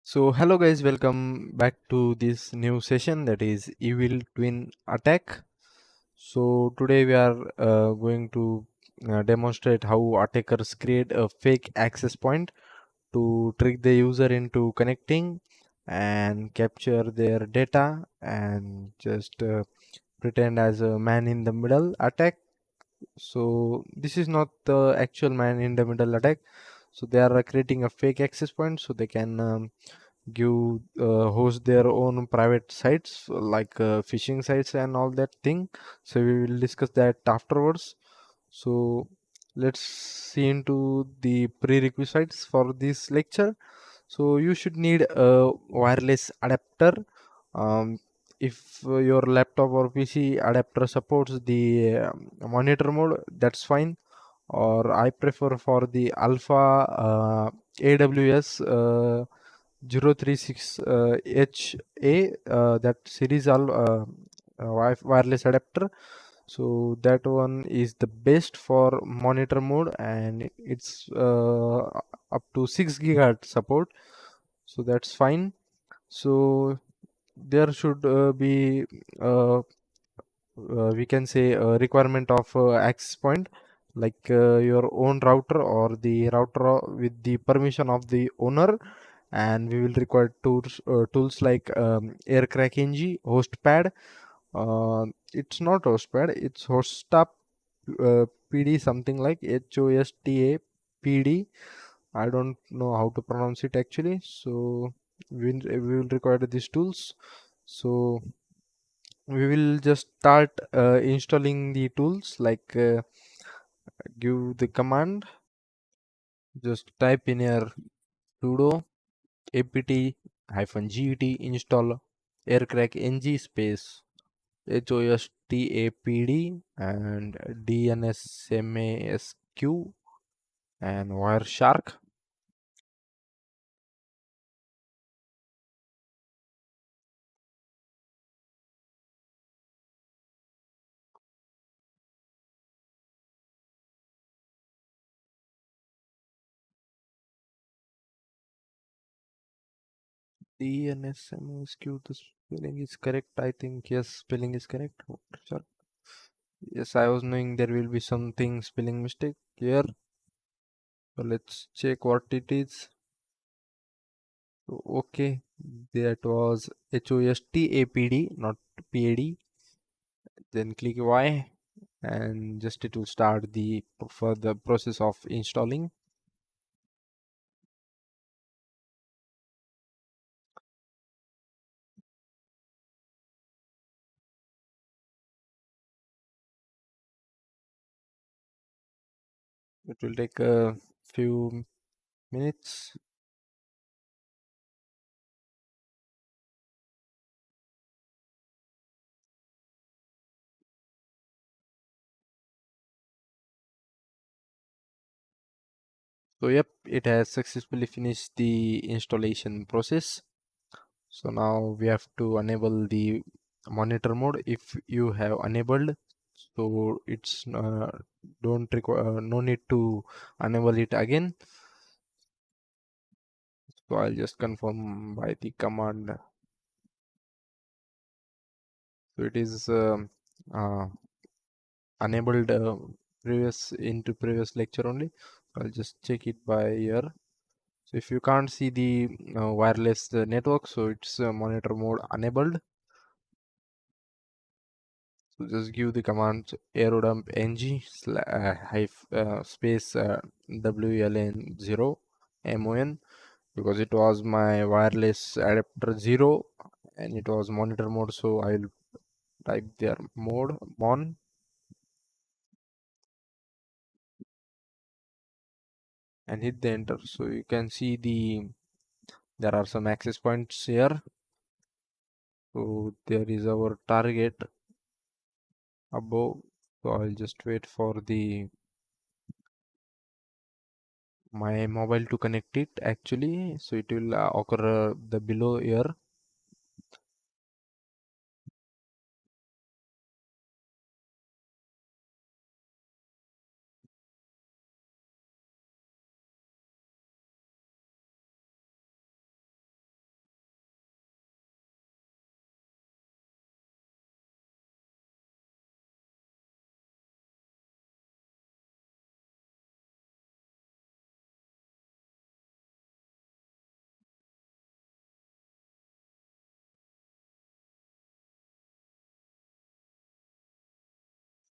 So hello guys, welcome back to this new session, that is Evil Twin Attack. So today we are going to demonstrate how attackers create a fake access point to trick the user into connecting and capture their data and just pretend as a man in the middle attack. So this is not the actual man in the middle attack. So they are creating a fake access point so they can give host their own private sites like phishing sites and all that thing. So we will discuss that afterwards. So let's see into the prerequisites for this lecture. So you should need a wireless adapter. um, if your laptop or PC adapter supports the monitor mode, that's fine. Or I prefer for the alpha AWS 036 HA, that series wireless adapter. So that one is the best for monitor mode, and it's up to 6 gigahertz support, so that's fine. So there should be uh, we can say a requirement of access point, like your own router or the router with the permission of the owner. And we will require tools like aircrack-ng, hostpad. It's not hostpad, it's hostap pd, something like hosta pd. I don't know how to pronounce it actually. So we will require these tools. So we will just start installing the tools, like give the command. Just type in your sudo apt -get install aircrack ng space hostapd and dnsmasq and wireshark. dnsmasq, the spelling is correct, I think. Yes, spelling is correct. Sure. Yes, I was knowing there will be something spelling mistake here. So let's check what it is. So, okay, that was HOSTAPD, not PAD. Then click Y, and just it will start the further process of installing. It will take a few minutes. So yep, it has successfully finished the installation process. So now we have to enable the monitor mode. If you have enabled, so it's don't require, no need to enable it again. So I'll just confirm by the command. So it is uh, enabled previous lecture only. I'll just check it by here. So if you can't see the wireless network, so it's monitor mode enabled. So just give the command aerodump ng space wln0 mon, because it was my wireless adapter 0 and it was monitor mode. So I'll type their mode mon and hit the enter. So you can see there are some access points here. So there is our target above. So I'll just wait for the my mobile to connect it actually. So it will occur the below here.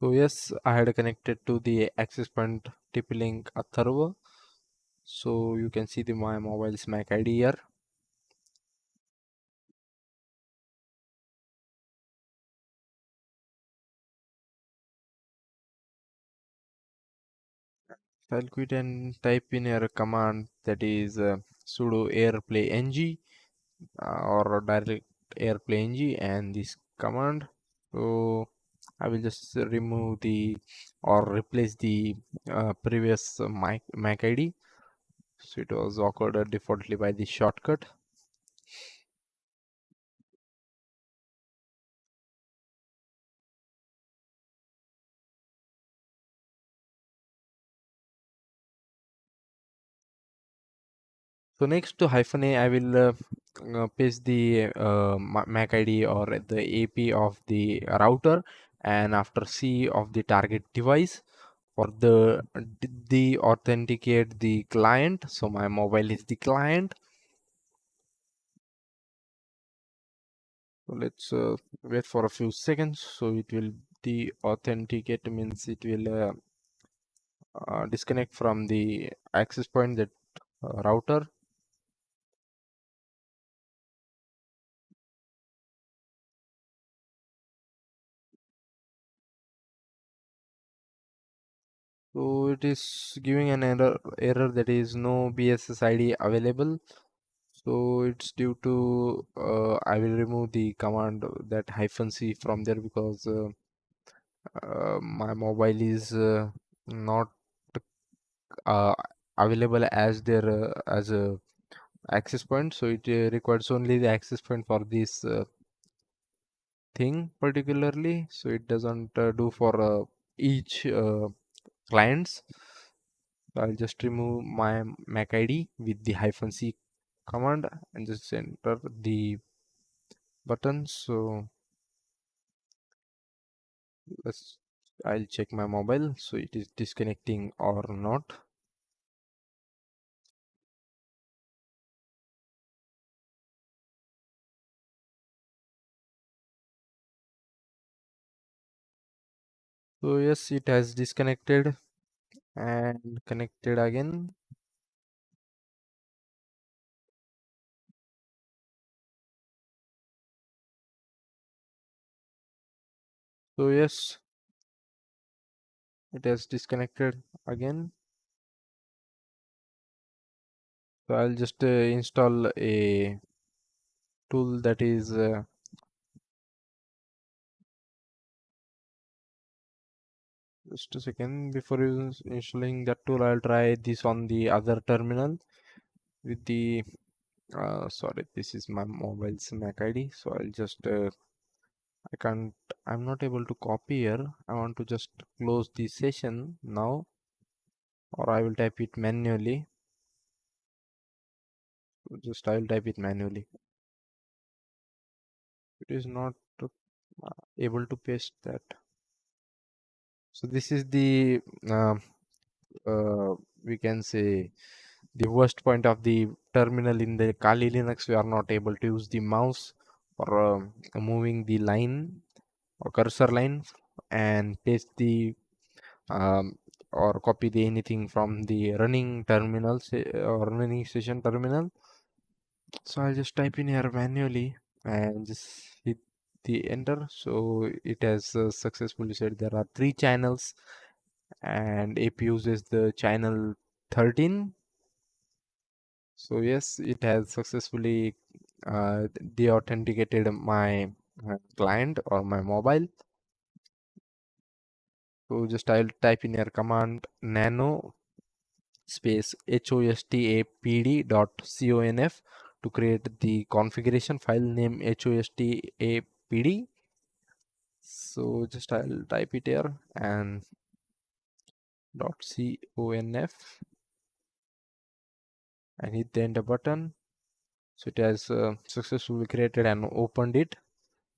So yes, I had connected to the access point TP-Link server. So you can see my mobile's MAC ID here. So I'll quit and type in a command that is sudo airplay ng or direct airplay ng and this command. So I will just remove the or replace the previous MAC ID. So it was occurred defaultly by the shortcut. So next to hyphen A, I will paste the MAC ID or the AP of the router, and after C of the target device for the authenticate the client. So my mobile is the client. So let's wait for a few seconds. So it will the authenticate means it will disconnect from the access point that router. So it is giving an error that is no BSS ID available. So it's due to I will remove the command that -c from there because my mobile is not uh, available as their as a access point. So it requires only the access point for this thing particularly. So it doesn't do for each clients. So I'll just remove my MAC ID with the -c command and just enter the button. So let's I'll check my mobile so it is disconnecting or not. So yes, it has disconnected and connected again. So yes, it has disconnected again. So I'll just install a tool that is just a second. Before installing that tool, I'll try this on the other terminal with the sorry, this is my mobile's MAC ID. So I'll just I can't, I'm not able to copy here. I want to just close the session now, or I will type it manually. Just I will type it manually. It is not able to paste that. So this is the uh, we can say the worst point of the terminal in the Kali Linux. We are not able to use the mouse for moving the line or cursor line and paste the um, or copy the anything from the running terminal or running session terminal. So I'll just type in here manually and just hit the enter. So it has successfully said there are 3 channels and AP uses the channel 13. So yes, it has successfully de-authenticated my client or my mobile. So just I'll type in your command nano space hostapd.conf to create the configuration file name hostapd. So just I'll type it here and .conf and hit the enter button. So it has successfully created and opened it.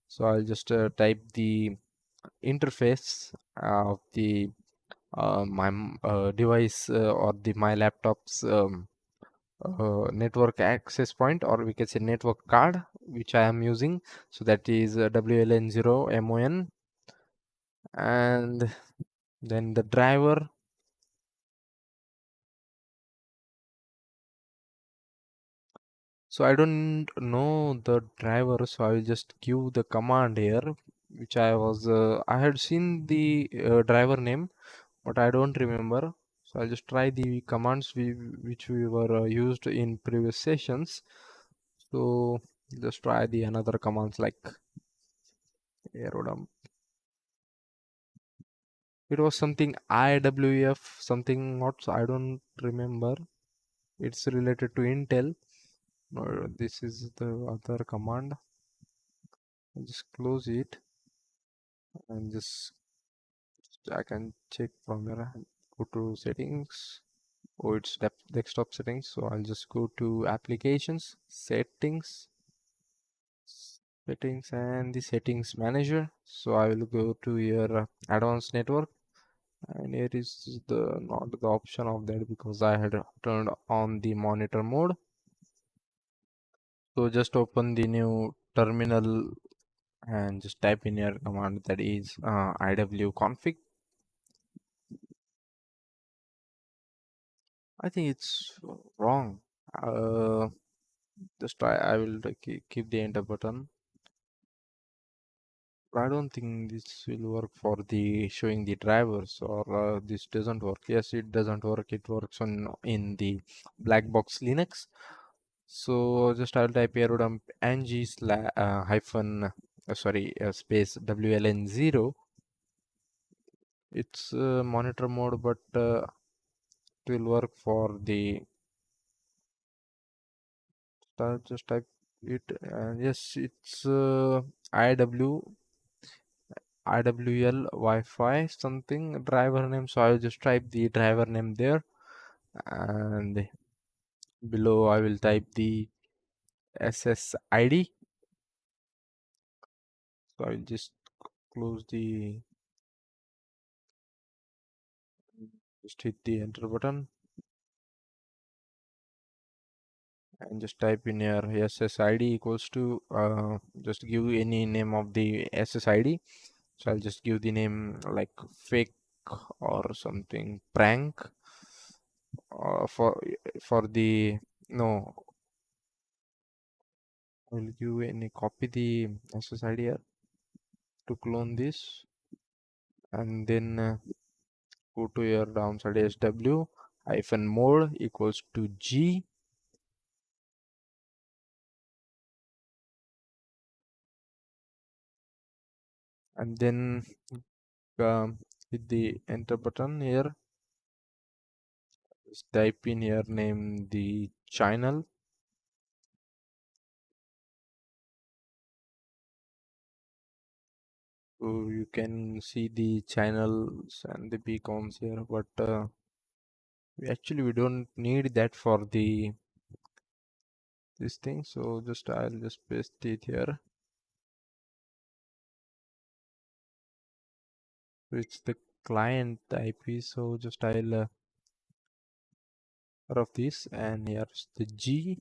So I'll just type the interface of the my device or the my laptop's network access point, or we can say network card which I am using. So that is WLN0MON And then the driver. So I don't know the driver, so I will just give the command here, which I had seen the driver name, but I don't remember. So I'll just try the commands which we were used in previous sessions. So just try the another commands like aerodump. It was something IWF, something not, I don't remember. It's related to Intel. This is the other command. I'll just close it and just I can check from here. Go to settings. Oh, it's desktop settings. So I'll just go to applications, settings, and the settings manager. So I will go to your advanced network, and here is the not the option of that because I had turned on the monitor mode. So just open the new terminal and just type in your command, that is iwconfig. I think it's wrong. Uh, just try. I will keep the enter button. I don't think this will work for the showing the drivers, or this doesn't work. Yes, it doesn't work. It works on in the black box Linux. So just I'll type aerodump ng hyphen sorry space WLN0. It's monitor mode, but it will work for the just type it, and yes, it's IWL Wi-Fi something driver name. So I'll just type the driver name there, and below I will type the SSID. So I'll just close the, just hit the enter button and just type in your SSID equals to just give any name of the SSID. So I'll just give the name like fake or something prank, for the no, I'll give any copy the SSID here to clone this, and then go to your downside SW hyphen mode equals to G, and then hit the enter button here. Just type in your name the channel. So you can see the channels and the beacons here, but we don't need that for the this thing. So just I'll just paste it here. So it's the client IP. So just I'll of this, and here's the G.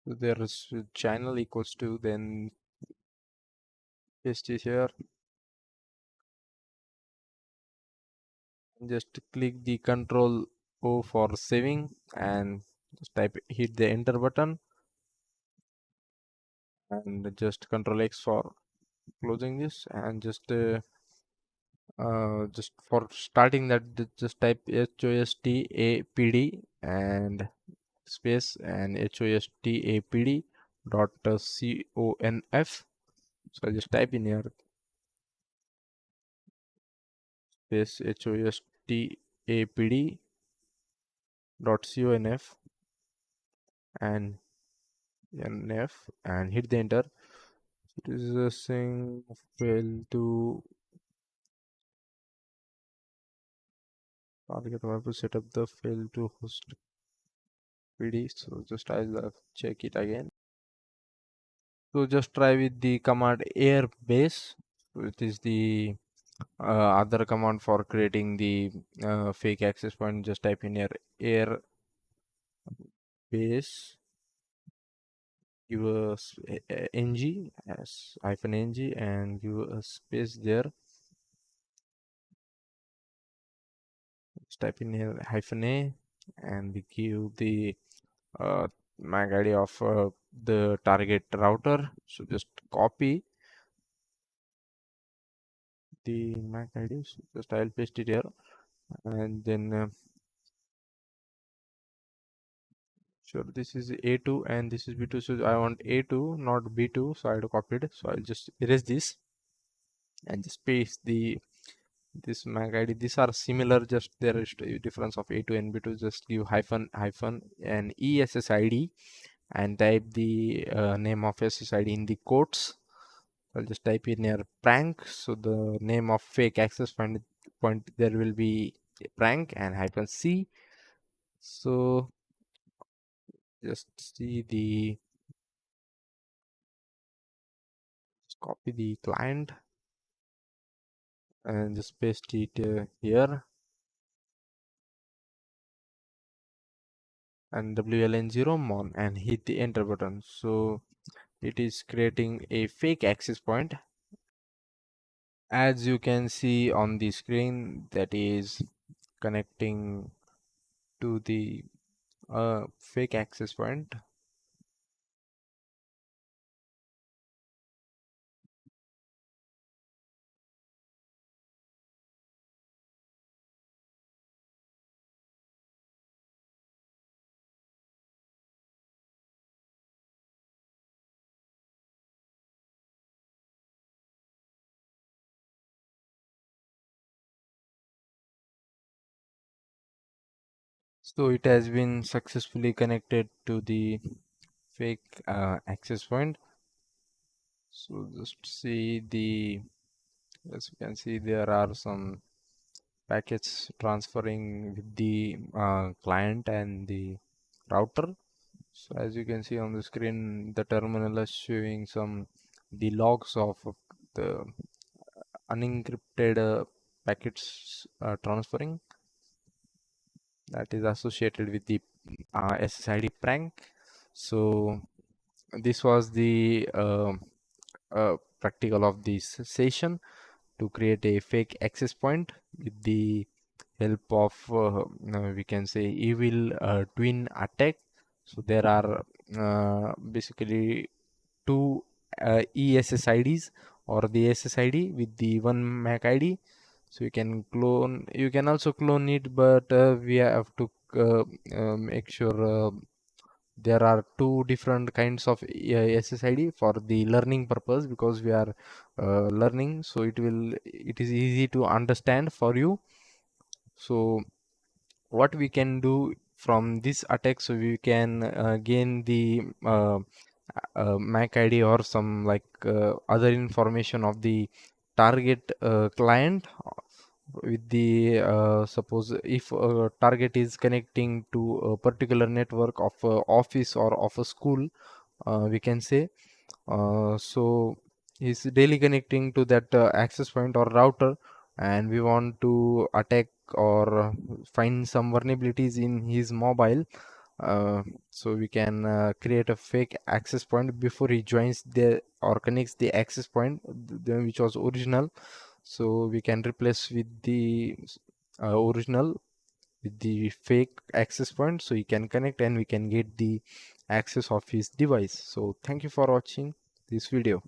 So there is channel equals to, then paste it here. Just click the Control O for saving, and just hit the enter button, and just Control X for closing this, and just for starting that, just type HOSTAPD and space and HOSTAPD dot CONF. So I just type in here space HOSTAPD dot CONF and NF, and hit the enter. It is saying fail to target web to set up the fail to host PD. So just I'll check it again. So just try with the command airbase, which is the other command for creating the fake access point. Just type in here airbase give a ng as hyphen ng and give a space there. Just type in here hyphen a and we give the MAC ID of the target router. So just copy the MAC ID. So just I'll paste it here and then sure this is A2 and this is B2. So I want A2 not B2, so I have to copy it. So I'll just erase this and just paste the this MAC ID. These are similar, just there is a difference of A2 and B2. Just give hyphen hyphen and ESSID and type the name of SSID in the quotes. I'll just type in here prank. So the name of fake access point there will be prank and hyphen C. So just see the just copy the client and just paste it here and WLN0 mon and hit the enter button. So it is creating a fake access point. As you can see on the screen, that is connecting to the fake access point. So it has been successfully connected to the fake access point. So just see the, as you can see, there are some packets transferring with the client and the router. So as you can see on the screen, the terminal is showing some the logs of the unencrypted packets transferring that is associated with the SSID prank. So this was the practical of this session to create a fake access point with the help of we can say evil twin attack. So there are basically two ESSIDs or the SSID with the one MAC ID. So you can clone, you can also clone it, but we have to make sure there are two different kinds of SSID for the learning purpose, because we are learning, so it is easy to understand for you. So what we can do from this attack, so we can gain the MAC ID or some like other information of the target client with the suppose if target is connecting to a particular network of a office or of a school, we can say so he's daily connecting to that access point or router, and we want to attack or find some vulnerabilities in his mobile. So we can create a fake access point before he joins the or connects the access point which was original. So we can replace with the original with the fake access point, so he can connect and we can get the access of his device. So thank you for watching this video.